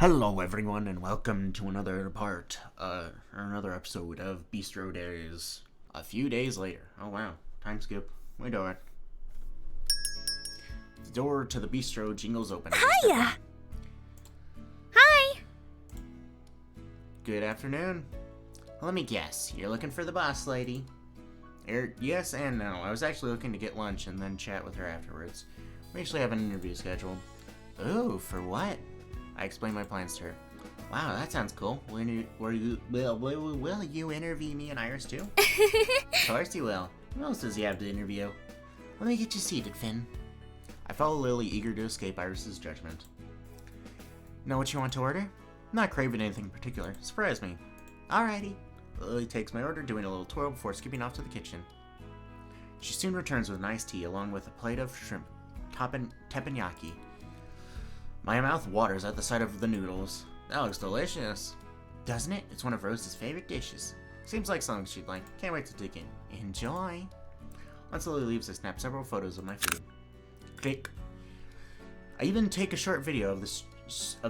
Hello everyone and welcome to another episode of Bistro Days. A few days later. Oh wow, time skip. We do it. The door to the bistro jingles open. Hiya! Hi! Good afternoon. Let me guess, you're looking for the boss lady? Yes and no. I was actually looking to get lunch and then chat with her afterwards. We actually have an interview scheduled. Ooh, for what? I explained my plans to her. Wow, that sounds cool. Will you interview me and Iris too? Of course you will. Who else does he have to interview? Let me get you seated, Finn. I follow Lily, eager to escape Iris's judgment. Know what you want to order? I'm not craving anything in particular. Surprise me. Alrighty. Lily takes my order, doing a little twirl before skipping off to the kitchen. She soon returns with an iced tea along with a plate of shrimp teppanyaki. My mouth waters at the sight of the noodles. That looks delicious. Doesn't it? It's one of Rose's favorite dishes. Seems like something she'd like. Can't wait to dig in. Enjoy. Once Lily leaves, I snap several photos of my food. Click. I even take a short video of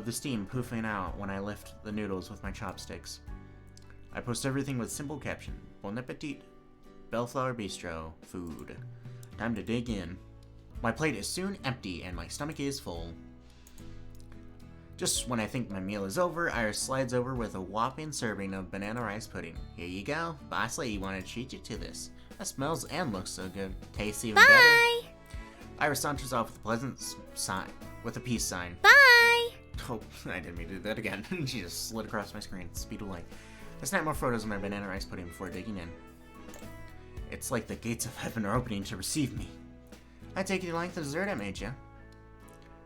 the steam poofing out when I lift the noodles with my chopsticks. I post everything with simple caption. Bon appetit. Bellflower Bistro. Food. Time to dig in. My plate is soon empty and my stomach is full. Just when I think my meal is over, Iris slides over with a whopping serving of banana rice pudding. Here you go. Boss lady wanted to treat you to this. That smells and looks so good. Tastes even better. Bye! Iris saunters off with a pleasant sign, with a peace sign. Bye! Oh, I didn't mean to do that again. She just slid across my screen at the speed of light. I snap more photos of my banana rice pudding before digging in. It's like the gates of heaven are opening to receive me. I take you to like the dessert I made you.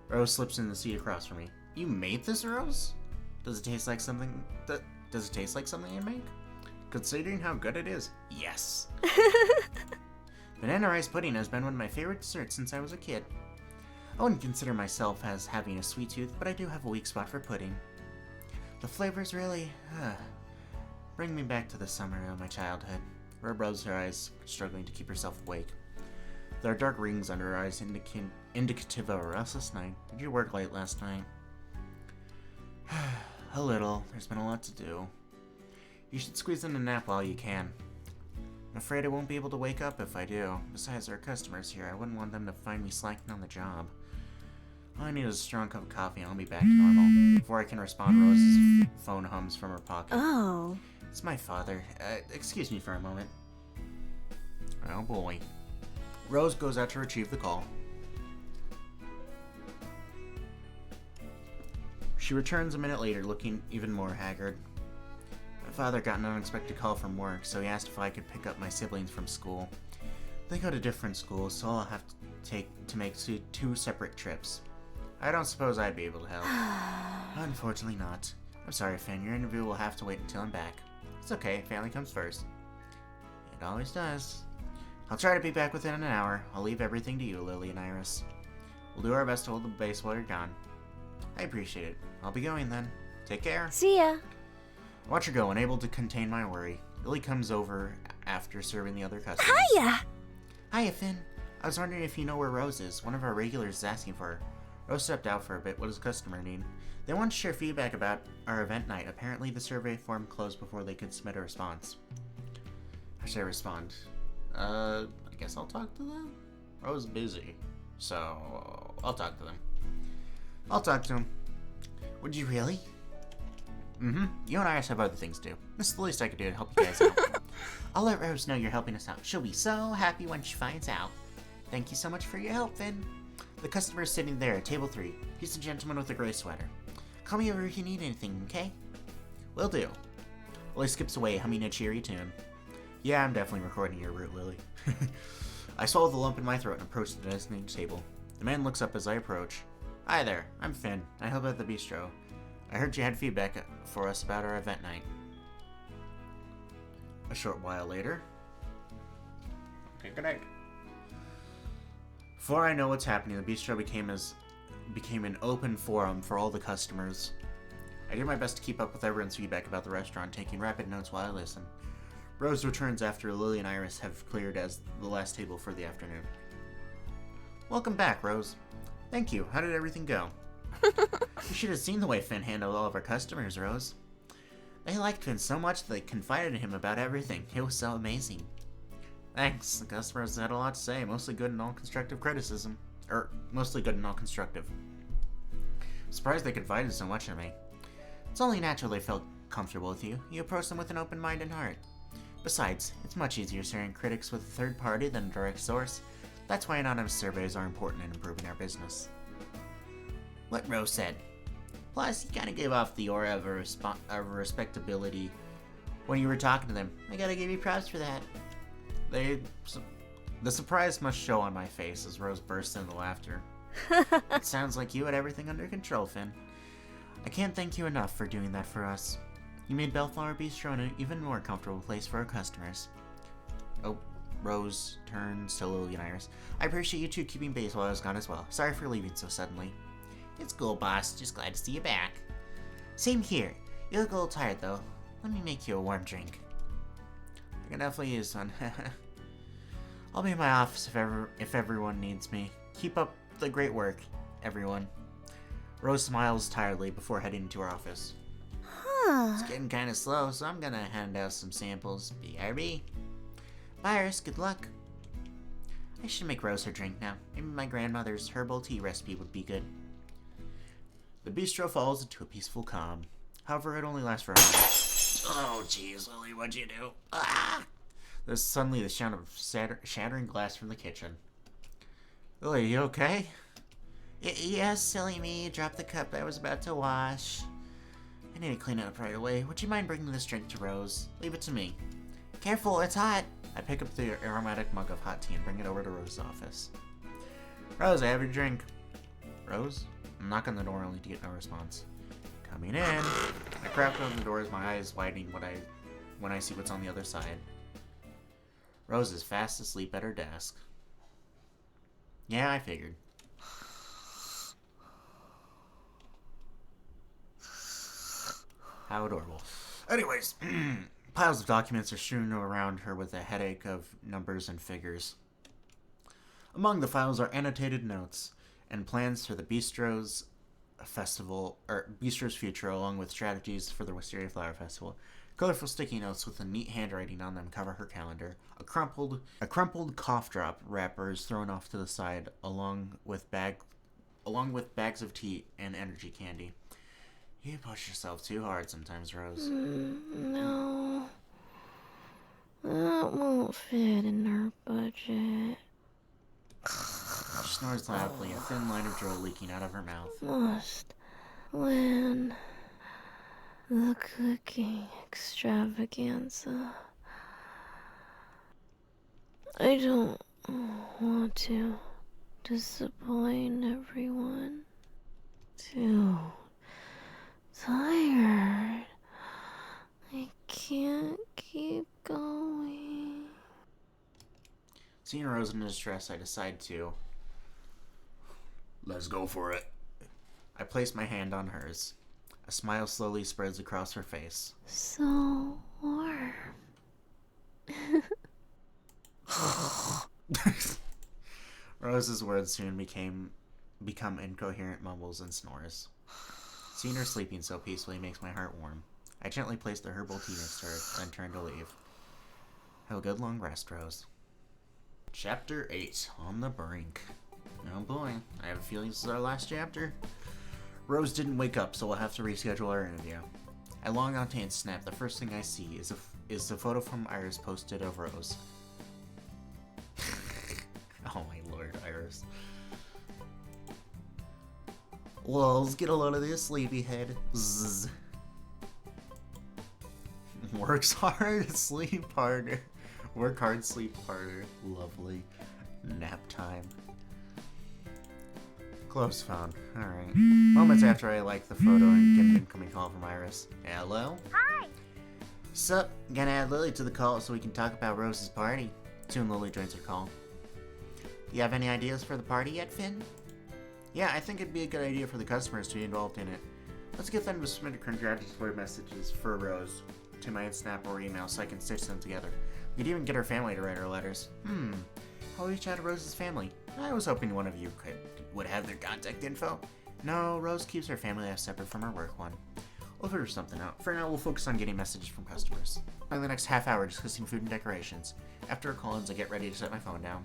Rose slips in the seat across from me. You made this, Rose? Does it taste like something? Does it taste like something you make? Considering how good it is, yes. Banana rice pudding has been one of my favorite desserts since I was a kid. I wouldn't consider myself as having a sweet tooth, but I do have a weak spot for pudding. The flavors really bring me back to the summer of my childhood. Rose rubs her eyes, struggling to keep herself awake. There are dark rings under her eyes, indicative of a restless night. Did you work late last night? A little. There's been a lot to do. You should squeeze in a nap while you can. I'm afraid I won't be able to wake up if I do. Besides, there are customers here. I wouldn't want them to find me slacking on the job. All I need is a strong cup of coffee and I'll be back to normal. Before I can respond, Rose's phone hums from her pocket. Oh. It's my father. Excuse me for a moment. Oh boy. Rose goes out to retrieve the call. She returns a minute later, looking even more haggard. My father got an unexpected call from work, so he asked if I could pick up my siblings from school. They go to different schools, so I'll have to make two separate trips. I don't suppose I'd be able to help. Unfortunately not. I'm sorry, Finn. Your interview will have to wait until I'm back. It's okay. Family comes first. It always does. I'll try to be back within an hour. I'll leave everything to you, Lily and Iris. We'll do our best to hold the base while you're gone. I appreciate it. I'll be going then. Take care. See ya. I watch her go, unable to contain my worry. Lily comes over after serving the other customers. Hiya! Hiya, Finn. I was wondering if you know where Rose is. One of our regulars is asking for her. Rose stepped out for a bit. What does the customer need? They want to share feedback about our event night. Apparently the survey form closed before they could submit a response. How should I respond? I guess I'll talk to them? Rose is busy, so I'll talk to them. I'll talk to him. Would you really? Mm-hmm. You and Iris have other things to do. This is the least I could do to help you guys out. I'll let Rose know you're helping us out. She'll be so happy when she finds out. Thank you so much for your help, Finn. The customer is sitting there at table 3. He's a gentleman with a gray sweater. Call me over if you need anything, okay? Will do. Lily skips away, humming a cheery tune. Yeah, I'm definitely recording your route, Lily. I swallow the lump in my throat and approach the designated table. The man looks up as I approach. Hi there, I'm Finn. I help at the bistro. I heard you had feedback for us about our event night. A short while later. Okay, good night. Before I know what's happening, the bistro became an open forum for all the customers. I do my best to keep up with everyone's feedback about the restaurant, taking rapid notes while I listen. Rose returns after Lily and Iris have cleared as the last table for the afternoon. Welcome back, Rose. Thank you. How did everything go? You should have seen the way Finn handled all of our customers, Rose. They liked Finn so much that they confided in him about everything. It was so amazing. Thanks. The customers had a lot to say, mostly good and all constructive criticism. Mostly good and all constructive. I'm surprised they confided so much in me. It's only natural they felt comfortable with you. You approach them with an open mind and heart. Besides, it's much easier sharing critics with a third party than a direct source. That's why anonymous surveys are important in improving our business. What Rose said. Plus, you kinda gave off the aura of respectability when you were talking to them. I gotta give you props for that. The surprise must show on my face as Rose bursts into laughter. It sounds like you had everything under control, Finn. I can't thank you enough for doing that for us. You made Bellflower Bistro an even more comfortable place for our customers. Oh, Rose turns to Lily and Iris. I appreciate you two keeping base while I was gone as well. Sorry for leaving so suddenly. It's cool, boss. Just glad to see you back. Same here. You look a little tired, though. Let me make you a warm drink. I can definitely use one. I'll be in my office if everyone needs me. Keep up the great work, everyone. Rose smiles tiredly before heading to her office. It's getting kind of slow, so I'm gonna hand out some samples. BRB. Bye, Iris. Good luck. I should make Rose her drink now. Maybe my grandmother's herbal tea recipe would be good. The bistro falls into a peaceful calm. However, it only lasts for a moment. Oh, jeez, Lily, what'd you do? Ah! There's suddenly the sound of shattering glass from the kitchen. Lily, you okay? Yes, silly me. Dropped the cup I was about to wash. I need to clean it up right away. Would you mind bringing this drink to Rose? Leave it to me. Careful, it's hot. I pick up the aromatic mug of hot tea and bring it over to Rose's office. Rose, I have your drink. Rose? I knock on the door only to get no response. Coming in. I crack open the door as my eyes widening when I see what's on the other side. Rose is fast asleep at her desk. Yeah, I figured. How adorable. Anyways, piles of documents are strewn around her with a headache of numbers and figures. Among the files are annotated notes and plans for the Bistro's future, along with strategies for the Wisteria Flower Festival. Colorful sticky notes with a neat handwriting on them cover her calendar. A crumpled cough drop wrapper is thrown off to the side, along with bags of tea and energy candy. You push yourself too hard sometimes, Rose. No. That won't fit in our budget. She snores loudly, a thin line of drool leaking out of her mouth. Must win the cooking extravaganza. I don't want to disappoint everyone. Too tired. I can't keep going. Seeing Rose in distress, I decide to... Let's go for it. I place my hand on hers. A smile slowly spreads across her face. So warm. Rose's words soon become incoherent mumbles and snores. Seeing her sleeping so peacefully makes my heart warm. I gently place the herbal tea next to her, then turn to leave. Have a good long rest, Rose. Chapter 8, On the Brink. Oh boy, I have a feeling this is our last chapter. Rose didn't wake up, so we'll have to reschedule our interview. I log onto Snap. The first thing I see is the photo from Iris posted of Rose. Oh my lord, Iris. Well, let's get a load of this sleepyhead. Zzz. Works hard, sleep harder. Work hard, sleep harder. Lovely. Nap time. Close phone. Alright. Moments after I like the photo and get an incoming call from Iris. Hello? Hi. Sup? Gonna add Lily to the call so we can talk about Rose's party. Soon Lily joins her call. Do you have any ideas for the party yet, Finn? Yeah, I think it'd be a good idea for the customers to be involved in it. Let's get them to submit congratulatory messages for Rose to my Snap or email so I can stitch them together. We could even get her family to write her letters. I'll reach out to Rose's family. I was hoping one of you would have their contact info. No, Rose keeps her family life separate from her work one. We'll figure something out. For now, we'll focus on getting messages from customers. Spend the next half hour discussing food and decorations. After her call-ins, I get ready to set my phone down.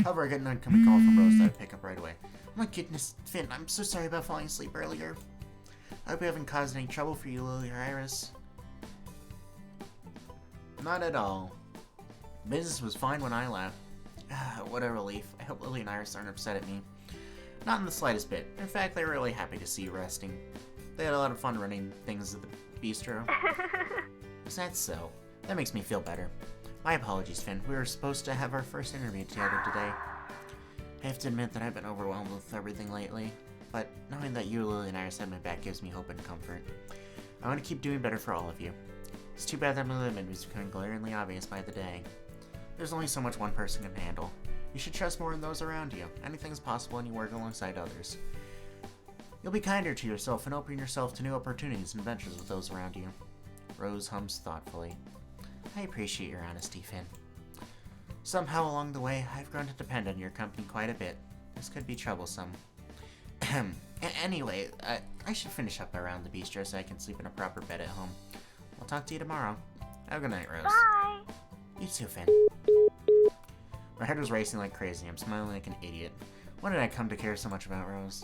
However, I get an incoming call from Rose that I pick up right away. Oh my goodness, Finn, I'm so sorry about falling asleep earlier. I hope we haven't caused any trouble for you, Lily or Iris. Not at all. Business was fine when I left. What a relief. I hope Lily and Iris aren't upset at me. Not in the slightest bit. In fact, they were really happy to see you resting. They had a lot of fun running things at the bistro. Is that so? That makes me feel better. My apologies, Finn. We were supposed to have our first interview together today. I have to admit that I've been overwhelmed with everything lately, but knowing that you, Lily, and Iris have my back gives me hope and comfort. I want to keep doing better for all of you. It's too bad that my limit is becoming glaringly obvious by the day. There's only so much one person can handle. You should trust more in those around you. Anything is possible when you work alongside others. You'll be kinder to yourself and open yourself to new opportunities and adventures with those around you. Rose hums thoughtfully. I appreciate your honesty, Finn. Somehow along the way, I've grown to depend on your company quite a bit. This could be troublesome. Anyway, I should finish up around the bistro so I can sleep in a proper bed at home. I'll talk to you tomorrow. Have a good night, Rose. Bye! You too, Finn. My heart was racing like crazy. I'm smiling like an idiot. When did I come to care so much about Rose?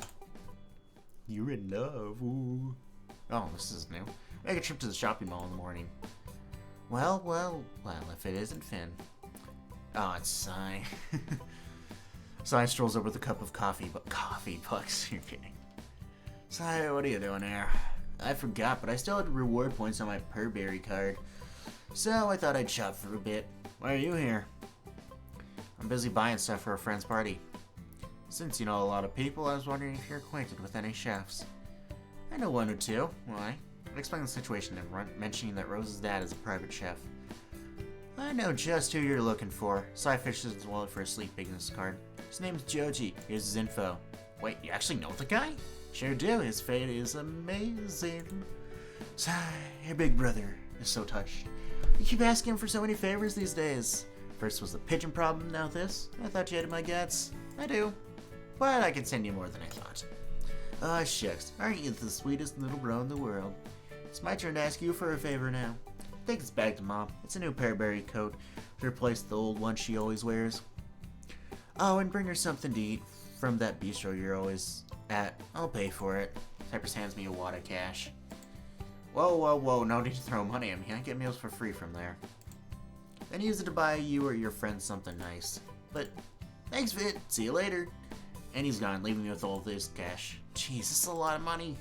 You're in love, ooh. Oh, this is new. Make a trip to the shopping mall in the morning. Well, if it isn't Finn. Oh, it's Sai. Sai strolls over with a cup of coffee, but coffee pucks, you're kidding. Sai, what are you doing here? I forgot, but I still had reward points on my Purberry card. So I thought I'd shop for a bit. Why are you here? I'm busy buying stuff for a friend's party. Since you know a lot of people, I was wondering if you're acquainted with any chefs. I know one or two. Why? I'd explain the situation and mentioning that Rose's dad is a private chef. I know just who you're looking for. Sai fishes his wallet for a sleep business card. His name's Joji. Here's his info. Wait, you actually know the guy? Sure do. His fate is amazing. Sai, your big brother is so touched. You keep asking him for so many favors these days. First was the pigeon problem, now this. I thought you had my guts. I do. But I can send you more than I thought. Ah, shucks. Aren't you the sweetest little bro in the world? It's my turn to ask you for a favor now. Take this back to Mom. It's a new Purberry coat to replace the old one she always wears. Oh, and bring her something to eat from that bistro you're always at. I'll pay for it. Cypress hands me a wad of cash. Whoa, no need to throw money at me. I get meals for free from there. Then use it to buy you or your friends something nice. But thanks, Vit. See you later. And he's gone, leaving me with all this cash. Jeez, this is a lot of money.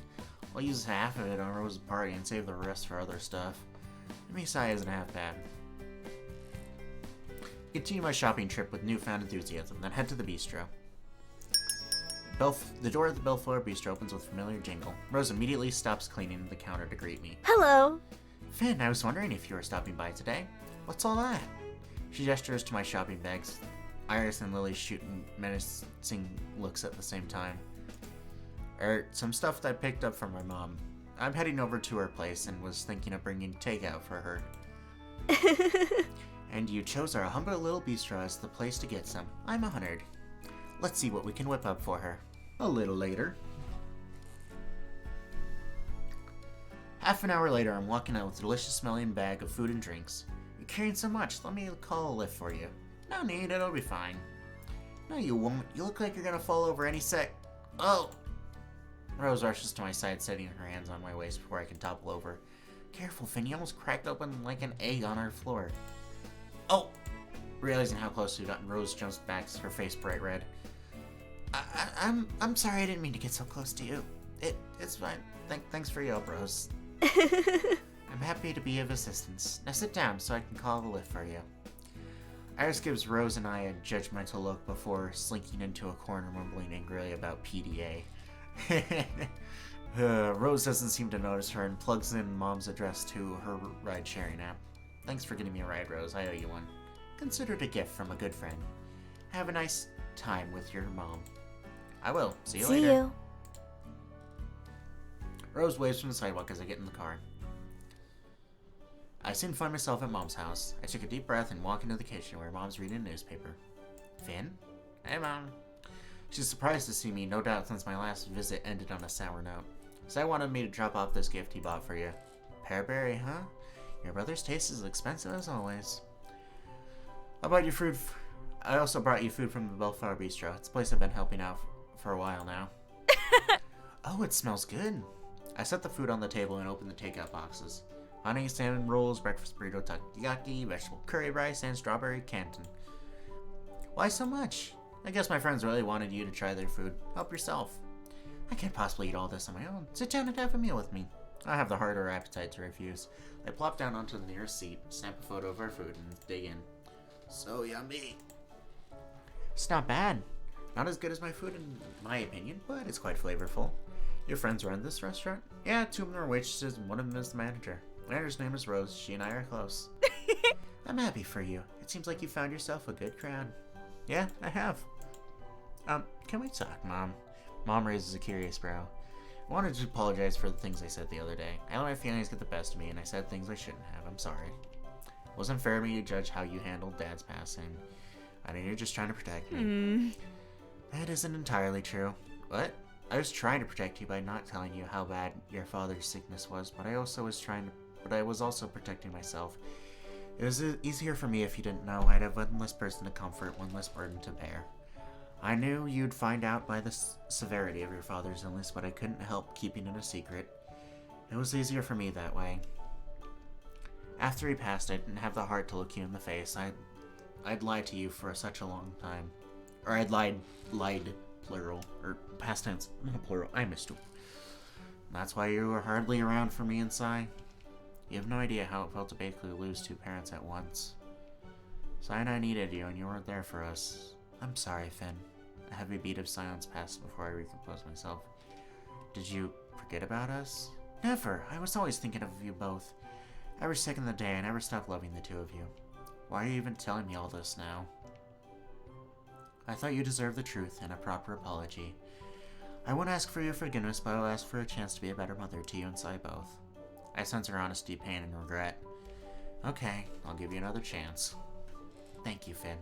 I'll use half of it on Rose's party and save the rest for other stuff. Maybe Sai isn't half bad. Continue my shopping trip with newfound enthusiasm, then head to the bistro. The door of the Bellflower Bistro opens with a familiar jingle. Rose immediately stops cleaning the counter to greet me. Hello! Finn, I was wondering if you were stopping by today. What's all that? She gestures to my shopping bags. Iris and Lily shoot menacing looks at the same time. Some stuff that I picked up from my mom. I'm heading over to her place and was thinking of bringing takeout for her. And you chose our humble little bistro as the place to get some. I'm honored. Let's see what we can whip up for her. A little later. Half an hour later, I'm walking out with a delicious smelling bag of food and drinks. You're carrying so much, let me call a lift for you. No need, it'll be fine. No, you won't. You look like you're gonna fall over any sec. Oh! Rose rushes to my side, setting her hands on my waist before I can topple over. Careful, Finn, you almost cracked open like an egg on our floor. Oh! Realizing how close we'd gotten, Rose jumps back, her face bright red. I'm sorry, I didn't mean to get so close to you. It's fine. Thanks for your help, Rose. I'm happy to be of assistance. Now sit down so I can call the lift for you. Iris gives Rose and I a judgmental look before slinking into a corner mumbling angrily about PDA. Rose doesn't seem to notice her and plugs in Mom's address to her ride-sharing app. Thanks for getting me a ride, Rose. I owe you one. Consider it a gift from a good friend. Have a nice time with your mom. I will. See you later. See you. Rose waves from the sidewalk as I get in the car. I soon find myself at Mom's house. I take a deep breath and walk into the kitchen where Mom's reading a newspaper. Finn? Hey, Mom. She's surprised to see me, no doubt since my last visit ended on a sour note. Sai wanted me to drop off this gift he bought for you. Pearberry, huh? Your brother's taste is expensive as always. I bought you food. I also brought you food from the Belfar Bistro. It's a place I've been helping out for a while now. Oh, it smells good. I set the food on the table and opened the takeout boxes. Honey, salmon rolls, breakfast burrito, takoyaki, vegetable curry rice, and strawberry canton. Why so much? I guess my friends really wanted you to try their food. Help yourself. I can't possibly eat all this on my own. Sit down and have a meal with me. I have the heart or appetite to refuse. I plop down onto the nearest seat, snap a photo of our food, and dig in. So yummy. It's not bad. Not as good as my food in my opinion, but it's quite flavorful. Your friends run this restaurant? Yeah, 2 of them are waitresses and 1 of them is the manager. The manager's name is Rose. She and I are close. I'm happy for you. It seems like you found yourself a good crowd. Yeah, I have. Can we talk, Mom? Mom raises a curious brow. I wanted to apologize for the things I said the other day. I let my feelings get the best of me and I said things I shouldn't have. I'm sorry. It wasn't fair of me to judge how you handled Dad's passing. I know you're just trying to protect me. That isn't entirely true. What? I was trying to protect you by not telling you how bad your father's sickness was, but I was also protecting myself. It was easier for me if you didn't know. I'd have one less person to comfort, one less burden to bear. I knew you'd find out by the severity of your father's illness, but I couldn't help keeping it a secret. It was easier for me that way. After he passed, I didn't have the heart to look you in the face. I'd lied to you for such a long time. Or I'd lied, plural, or past tense, plural. I missed you. That's why you were hardly around for me and Sai. You have no idea how it felt to basically lose 2 parents at once. Sai and I needed you, and you weren't there for us. I'm sorry, Finn. A heavy beat of silence passed before I recomposed myself. Did you forget about us? Never. I was always thinking of you both. Every second of the day, I never stopped loving the 2 of you. Why are you even telling me all this now? I thought you deserved the truth and a proper apology. I won't ask for your forgiveness, but I'll ask for a chance to be a better mother to you and Sai both. I sense her honesty, pain, and regret. Okay, I'll give you another chance. Thank you, Finn.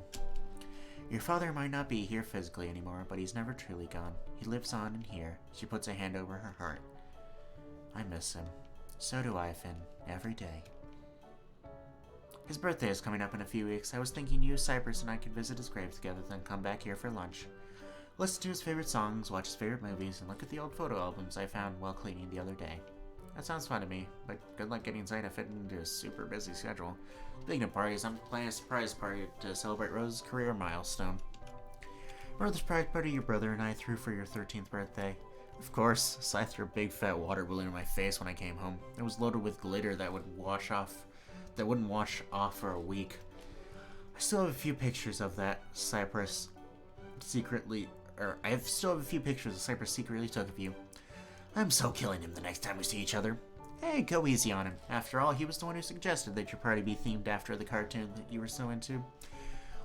Your father might not be here physically anymore, but he's never truly gone. He lives on in here. She puts a hand over her heart. I miss him. So do I, Finn. Every day. His birthday is coming up in a few weeks. I was thinking you, Cypress, and I could visit his grave together, then come back here for lunch. Listen to his favorite songs, watch his favorite movies, and look at the old photo albums I found while cleaning the other day. That sounds fun to me, but good luck getting Zai to fit into a super busy schedule. Speaking of parties, I'm planning a surprise party to celebrate Rose's career milestone. Remember the surprise party your brother and I threw for your 13th birthday? Of course, Sai threw a big fat water balloon in my face when I came home. It was loaded with glitter that wouldn't wash off for a week. I still have a few pictures of that Cypress secretly took of you. I'm so killing him the next time we see each other. Hey, go easy on him. After all, he was the one who suggested that your party be themed after the cartoon that you were so into.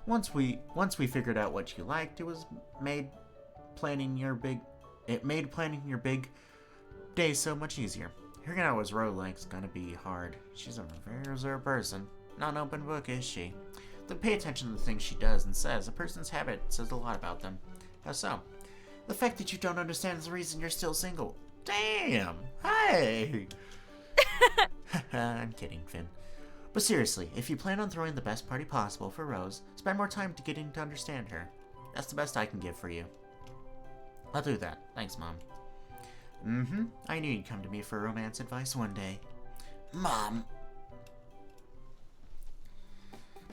Once we figured out what you liked, it made planning your big day so much easier. Figuring out what Rose likes is gonna be hard. She's a very reserved person. Not an open book, is she? But pay attention to the things she does and says. A person's habit says a lot about them. How so? The fact that you don't understand is the reason you're still single. Damn! Hey! I'm kidding, Finn. But seriously, if you plan on throwing the best party possible for Rose, spend more time getting to understand her. That's the best I can give for you. I'll do that. Thanks, Mom. I knew you'd come to me for romance advice one day. Mom!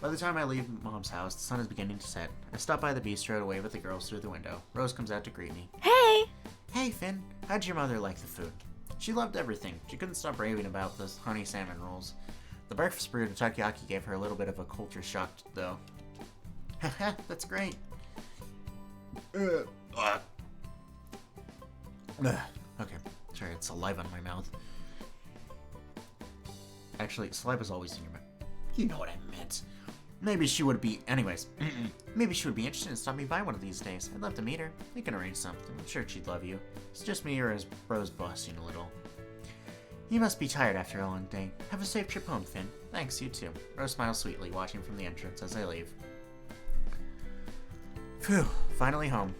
By the time I leave Mom's house, the sun is beginning to set. I stop by the bistro to wave at the girls through the window. Rose comes out to greet me. Hey! Hey, Finn. How'd your mother like the food? She loved everything. She couldn't stop raving about the honey salmon rolls. The breakfast burrito takoyaki gave her a little bit of a culture shock, though. Haha, that's great. Okay, sorry, it's saliva in my mouth. Actually, saliva's always in your mouth. You know what I meant. Maybe she would be... Anyways, maybe she would be interested in stopping by one of these days. I'd love to meet her. We can arrange something. I'm sure she'd love you. It's just me or his bros busting a little. You must be tired after a long day. Have a safe trip home, Finn. Thanks, you too. Rose smiles sweetly, watching from the entrance as I leave. Phew, finally home.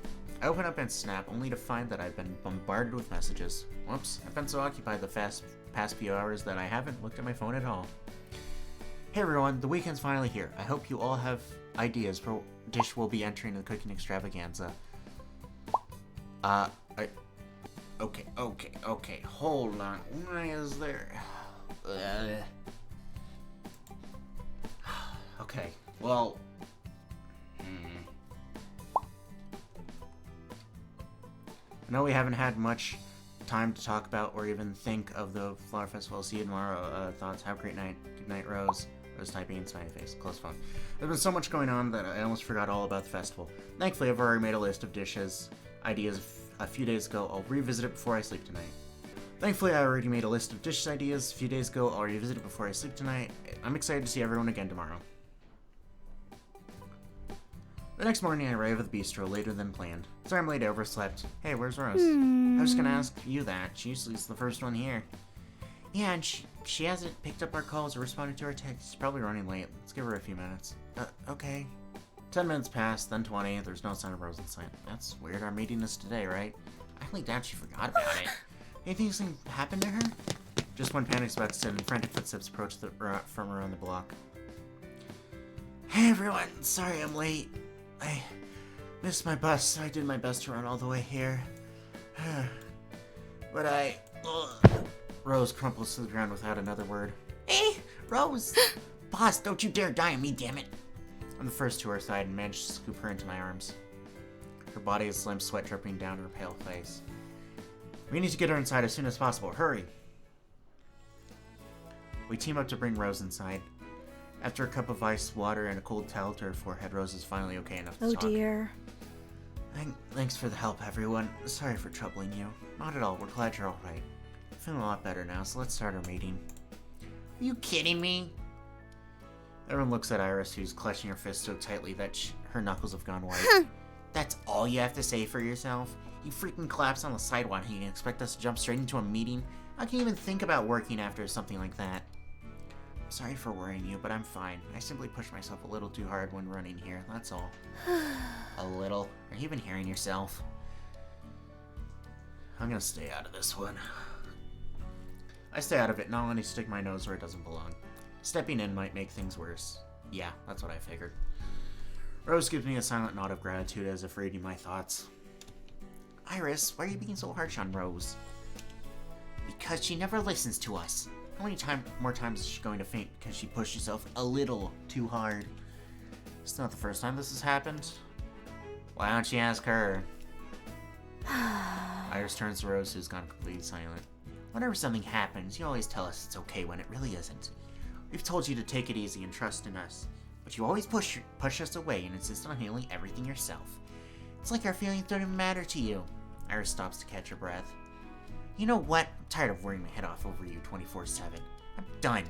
I open up and snap, only to find that I've been bombarded with messages. Whoops, I've been so occupied the past few hours that I haven't looked at my phone at all. Hey everyone, the weekend's finally here. I hope you all have ideas for what dish we'll be entering the cooking extravaganza. Okay, hold on. Why is there... Okay, well... I know we haven't had much time to talk about or even think of the Flower Festival. See you tomorrow. Thoughts? Have a great night. Good night, Rose. Rose typing in smiley face. Close phone. There's been so much going on that I almost forgot all about the festival. Thankfully, I've already made a list of dishes, ideas a few days ago. I'll revisit it before I sleep tonight. I'm excited to see everyone again tomorrow. The next morning, I arrive at the Bistro later than planned. Sorry I'm late, I overslept. Hey, where's Rose? I was gonna ask you that. She usually is the first one here. Yeah, and she hasn't picked up our calls or responded to our texts. She's probably running late. Let's give her a few minutes. Okay. 10 minutes pass, then 20. There's no sign of Rose in sight. That's weird. Our meeting is today, right? I highly doubt she forgot about it. Anything happened to her? Just when Panic's about to sit and frantic footsteps approach from around the block. Hey everyone, sorry I'm late. I missed my bus, so I did my best to run all the way here. But Rose crumples to the ground without another word. Hey, Rose! Boss, don't you dare die on me, damn it! I'm the first to her side and manage to scoop her into my arms. Her body is slim, sweat dripping down her pale face. We need to get her inside as soon as possible. Hurry! We team up to bring Rose inside. After a cup of ice, water, and a cold towel to her forehead, Rose is finally okay enough to talk. Oh dear. Thanks for the help, everyone. Sorry for troubling you. Not at all. We're glad you're alright. I'm feeling a lot better now, so let's start our meeting. Are you kidding me? Everyone looks at Iris, who's clutching her fist so tightly that her knuckles have gone white. That's all you have to say for yourself? You freaking collapsed on the sidewalk and you expect us to jump straight into a meeting? I can't even think about working after something like that. I'm sorry for worrying you, but I'm fine. I simply pushed myself a little too hard when running here, that's all. A little? Are you even hearing yourself? I'm gonna stay out of this one. I stay out of it, not only stick my nose where it doesn't belong. Stepping in might make things worse. Yeah, that's what I figured. Rose gives me a silent nod of gratitude as if reading my thoughts. Iris, why are you being so harsh on Rose? Because she never listens to us. How many more times is she going to faint because she pushed herself a little too hard? It's not the first time this has happened. Why don't you ask her? Iris turns to Rose, who's gone completely silent. Whenever something happens, you always tell us it's okay when it really isn't. We've told you to take it easy and trust in us, but you always push us away and insist on handling everything yourself. It's like our feelings don't even matter to you. Iris stops to catch her breath. You know what? I'm tired of worrying my head off over you 24/7. I'm done.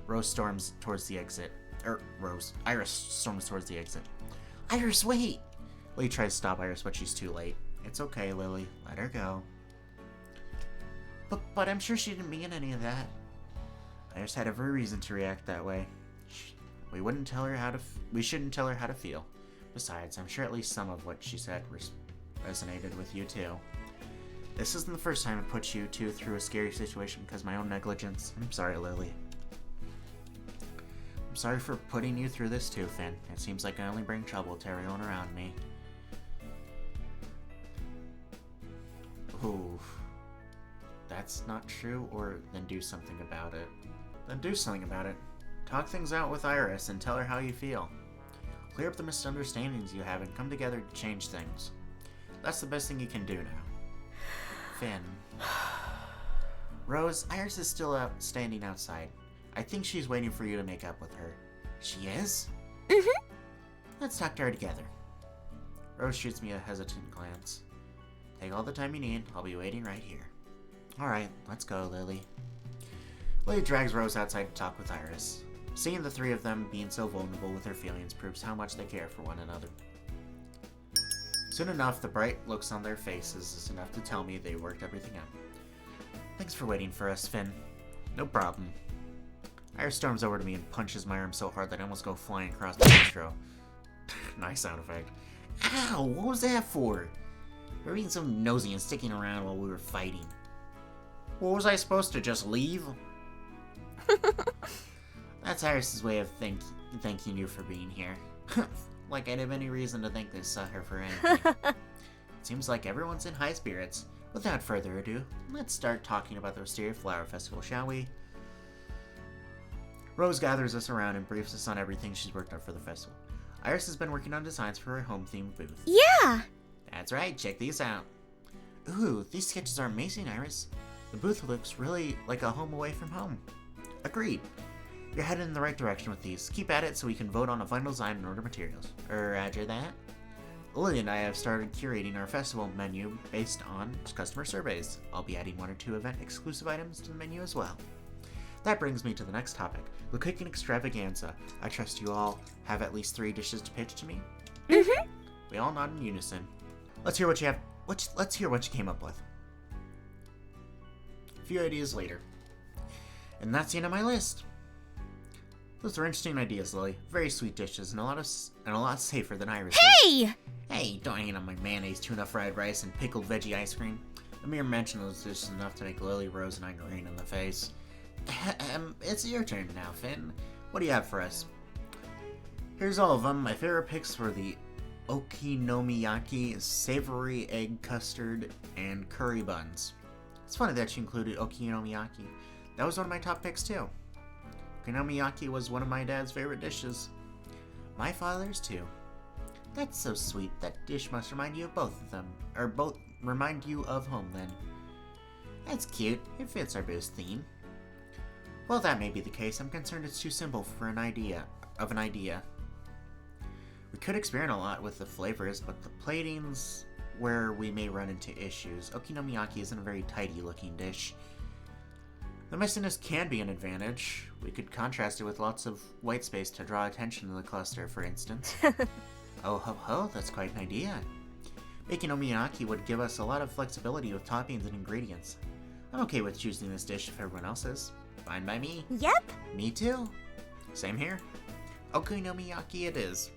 Iris storms towards the exit. Iris, wait! Lily tries to stop Iris, but she's too late. It's okay, Lily. Let her go. But I'm sure she didn't mean any of that. Iris had every reason to react that way. We shouldn't tell her how to feel. Besides, I'm sure at least some of what she said resonated with you too. This isn't the first time I put you two through a scary situation because of my own negligence. I'm sorry, Lily. I'm sorry for putting you through this too, Finn. It seems like I only bring trouble to everyone around me. Ooh. That's not true, or then do something about it. Then do something about it. Talk things out with Iris and tell her how you feel. Clear up the misunderstandings you have and come together to change things. That's the best thing you can do now. Finn. Rose, Iris is still standing outside. I think she's waiting for you to make up with her. She is? Mm-hmm. Let's talk to her together. Rose shoots me a hesitant glance. Take all the time you need. I'll be waiting right here. Alright, let's go, Lily. Lily drags Rose outside to talk with Iris. Seeing the three of them being so vulnerable with their feelings proves how much they care for one another. Soon enough, the bright looks on their faces is enough to tell me they worked everything out. Thanks for waiting for us, Finn. No problem. Iris storms over to me and punches my arm so hard that I almost go flying across the bistro. Nice sound effect. Ow, what was that for? for being so nosy and sticking around while we were fighting. What was I supposed to just leave? That's Iris's way of thanking you for being here. Like I'd have any reason to thank this sucker for anything. It seems like everyone's in high spirits. Without further ado, let's start talking about the Wisteria Flower Festival, shall we? Rose gathers us around and briefs us on everything she's worked on for the festival. Iris has been working on designs for her home-themed booth. Yeah! That's right, check these out. Ooh, these sketches are amazing, Iris. The booth looks really like a home away from home. Agreed. You're headed in the right direction with these. Keep at it so we can vote on a final design and order materials. Roger that. Lily and I have started curating our festival menu based on customer surveys. I'll be adding 1 or 2 event-exclusive items to the menu as well. That brings me to the next topic, the cooking extravaganza. I trust you all have at least 3 dishes to pitch to me? Mm-hmm. We all nod in unison. Let's hear what you have. Let's hear what you came up with. A few ideas later. And that's the end of my list. Those are interesting ideas, Lily. Very sweet dishes and a lot safer than Iris. Hey! Hey, don't hate on my mayonnaise, tuna fried rice, and pickled veggie ice cream. The mere mention of those dishes is enough to make Lily, Rose, and I green in the face. It's your turn now, Finn. What do you have for us? Here's all of them. My favorite picks were the okonomiyaki, savory egg custard, and curry buns. It's funny that you included okonomiyaki. That was one of my top picks too. Okonomiyaki was one of my dad's favorite dishes. My father's too. That's so sweet. That dish must remind you of both of them. Or both remind you of home then. That's cute. It fits our booth theme. Well, that may be the case. I'm concerned it's too simple for an idea. We could experiment a lot with the flavors, but the plating's where we may run into issues. Okonomiyaki isn't a very tidy looking dish. The messiness can be an advantage. We could contrast it with lots of white space to draw attention to the cluster, for instance. Oh ho ho, that's quite an idea. Making okonomiyaki would give us a lot of flexibility with toppings and ingredients. I'm okay with choosing this dish if everyone else is. Fine by me. Yep. Me too. Same here. Okonomiyaki it is.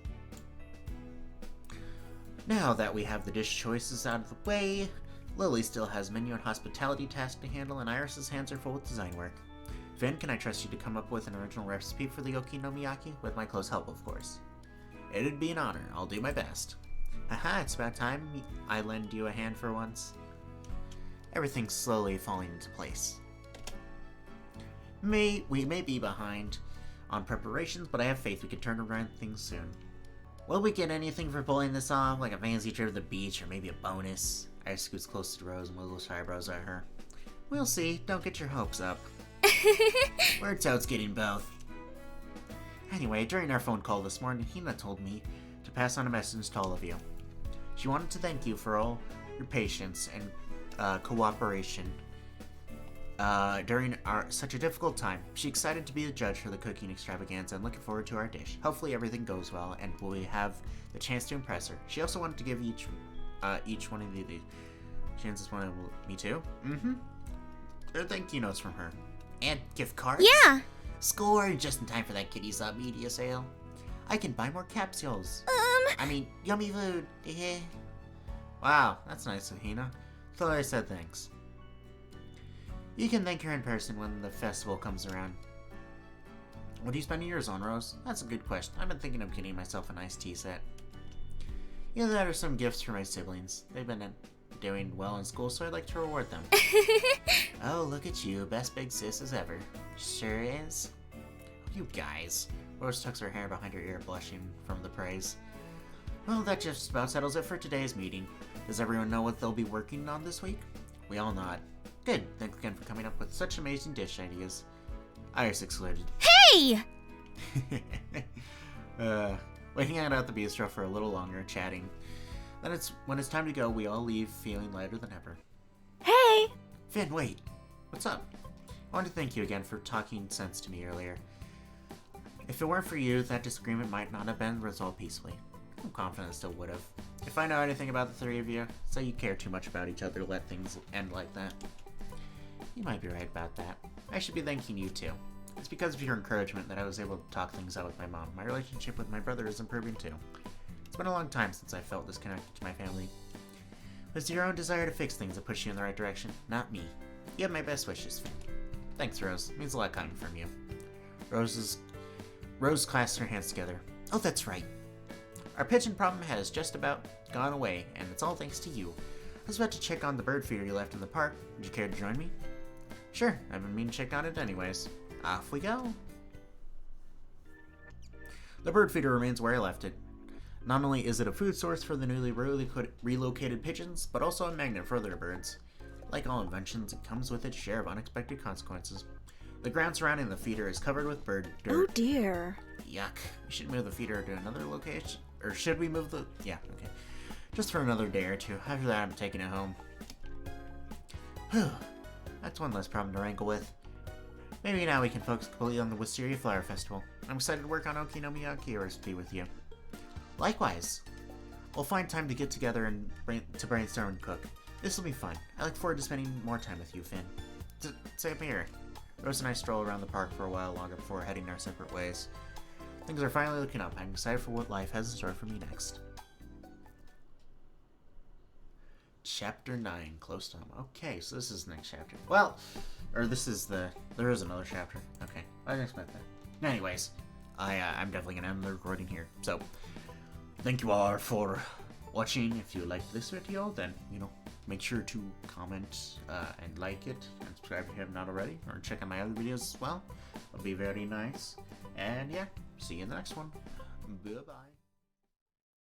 Now that we have the dish choices out of the way, Lily still has menu and hospitality tasks to handle, and Iris's hands are full with design work. Finn, can I trust you to come up with an original recipe for the okonomiyaki? With my close help, of course. It'd be an honor. I'll do my best. Haha, it's about time I lend you a hand for once. Everything's slowly falling into place. We may be behind on preparations, but I have faith we can turn around things soon. Will we get anything for pulling this off, like a fancy trip to the beach or maybe a bonus? Iris scoots close to Rose and wiggles her eyebrows at her. We'll see. Don't get your hopes up. We're totes getting both. Anyway, during our phone call this morning, Hina told me to pass on a message to all of you. She wanted to thank you for all your patience and cooperation during such a difficult time. She's excited to be the judge for the cooking extravaganza and looking forward to our dish. Hopefully everything goes well and we have the chance to impress her. She also wanted to give each one of the chances one of me too. Mm-hmm. Thank you notes from her. And gift cards. Yeah. Score just in time for that kitty sub media sale. I can buy more capsules. Yummy food. Wow, that's nice of Hina. Thought I said thanks. You can thank her in person when the festival comes around. What are you spending yours on, Rose? That's a good question. I've been thinking of getting myself a nice tea set. Either that or some gifts for my siblings. They've been doing well in school, so I'd like to reward them. Oh, look at you. Best big sis as ever. Sure is. You guys. Rose tucks her hair behind her ear, blushing from the praise. Well, that just about settles it for today's meeting. Does everyone know what they'll be working on this week? We all nod. Good. Thanks again for coming up with such amazing dish ideas. Iris excluded. Hey! We hang out at the bistro for a little longer, chatting. Then when it's time to go, we all leave feeling lighter than ever. Hey! Finn, wait. What's up? I want to thank you again for talking sense to me earlier. If it weren't for you, that disagreement might not have been resolved peacefully. I'm confident it still would have. If I know anything about the three of you, say you care too much about each other to let things end like that. You might be right about that. I should be thanking you too. It's because of your encouragement that I was able to talk things out with my mom. My relationship with my brother is improving too. It's been a long time since I felt disconnected to my family. It's your own desire to fix things that push you in the right direction, not me. You have my best wishes, Finn. Thanks, Rose. It means a lot coming from you. Rose clasped her hands together. Oh, that's right. Our pigeon problem has just about gone away, and it's all thanks to you. I was about to check on the bird feeder you left in the park. Would you care to join me? Sure, I've been meaning to check on it anyways. Off we go. The bird feeder remains where I left it. Not only is it a food source for the newly relocated pigeons, but also a magnet for other birds. Like all inventions, it comes with its share of unexpected consequences. The ground surrounding the feeder is covered with bird dirt. Oh dear. Yuck. We should move the feeder to another location. Or should we move the... Yeah, okay. Just for another day or two. After that, I'm taking it home. Whew. That's one less problem to wrangle with. Maybe now we can focus completely on the Wisteria Flower Festival. I'm excited to work on Okinomiyaki recipe with you. Likewise. We'll find time to get together and brainstorm and cook. This will be fun. I look forward to spending more time with you, Finn. Same here. Rose and I stroll around the park for a while longer before heading our separate ways. Things are finally looking up. I'm excited for what life has in store for me next. Chapter 9, close to home. Okay, so this is the next chapter. Well, or this is the... There is another chapter. Okay, I didn't expect that. Anyways, I'm definitely going to end the recording here. So, thank you all for watching. If you liked this video, then, make sure to comment and like it. And subscribe if you have not already. Or check out my other videos as well. It'll be very nice. And yeah, see you in the next one. Bye-bye.